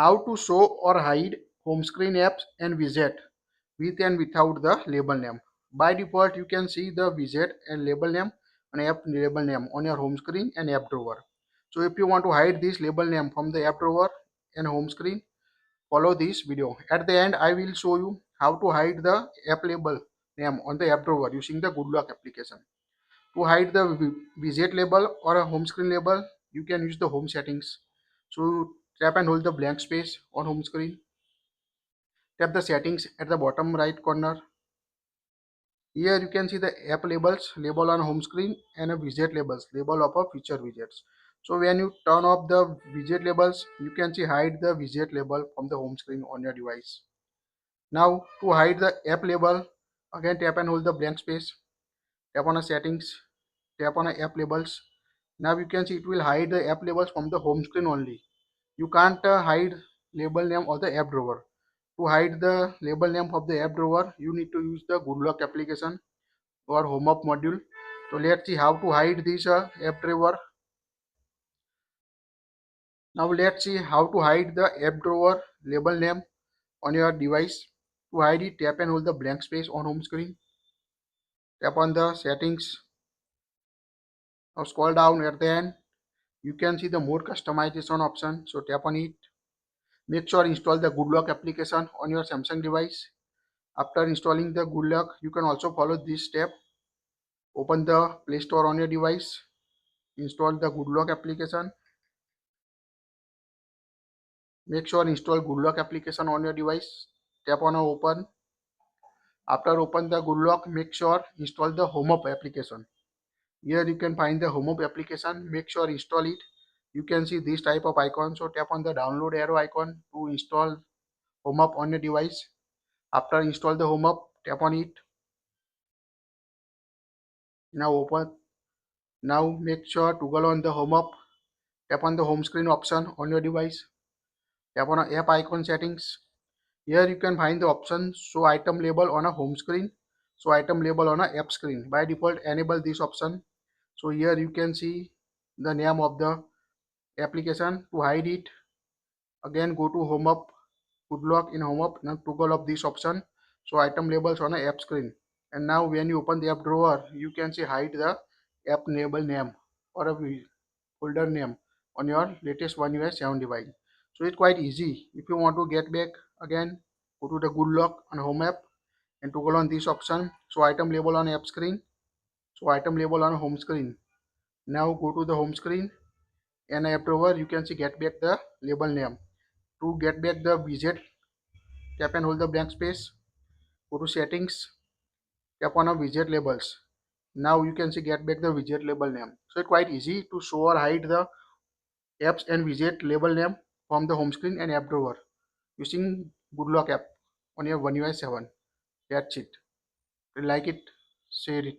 How to show or hide home screen apps and widget with and without the label name. By default, you can see the widget and label name and app label name on your home screen and app drawer. So if you want to hide this label name from the app drawer and home screen, follow this video. At the end, I will show you how to hide the app label name on the app drawer using the Good Lock application. To hide the widget label or a home screen label, you can use the home settings. So tap and hold the blank space on home screen. Tap the settings at the bottom right corner. Here you can see the app labels, label on home screen, and a widget labels, label of a feature widgets. So when you turn off the widget labels, you can see hide the widget label from the home screen on your device. Now to hide the app label, again tap and hold the blank space. Tap on the settings, tap on the app labels. Now you can see it will hide the app labels from the home screen only. You can't hide label name of the app drawer. To hide the label name of the app drawer, you need to use the Good Lock application or home up module. So let's see how to hide this app drawer. Now let's see how to hide the app drawer label name on your device. To hide it, tap and hold the blank space on home screen. Tap on the settings. Now scroll down at the end. You can see the more customization option. So tap on it. Make sure install the Good Lock application on your Samsung device. After installing the Good Lock, you can also follow this step. Open the Play Store on your device. Install the Good Lock application. Make sure install Good Lock application on your device. Tap on open. After open the Good Lock, make sure install the Home Up application. Here you can find the Home Up application. Make sure install it. You can see this type of icon. So tap on the download arrow icon to install Home Up on your device. After install the Home Up, tap on it. Now open. Now make sure toggle on the Home Up. Tap on the home screen option on your device. Tap on app icon settings. Here you can find the option show item label on a home screen, show item label on a app screen. By default, enable this option. So here you can see the name of the application. To hide it, again go to Home Up, Good Lock in Home Up. Now toggle up this option, show item labels on a app screen. And now when you open the app drawer, you can see hide the app label name or a folder name on your latest One UI 7 device. So it's quite easy. If you want to get back, again go to the Good Lock on Home app and toggle on this option. So item label on app screen. So item label on home screen. Now go to the home screen and app drawer. You can see get back the label name. To get back the widget, tap and hold the blank space. Go to settings. Tap on a widget labels. Now you can see get back the widget label name. So it's quite easy to show or hide the apps and widget label name from the home screen and app drawer using Good Lock app on your One UI 7. That's it. If you like it, share it.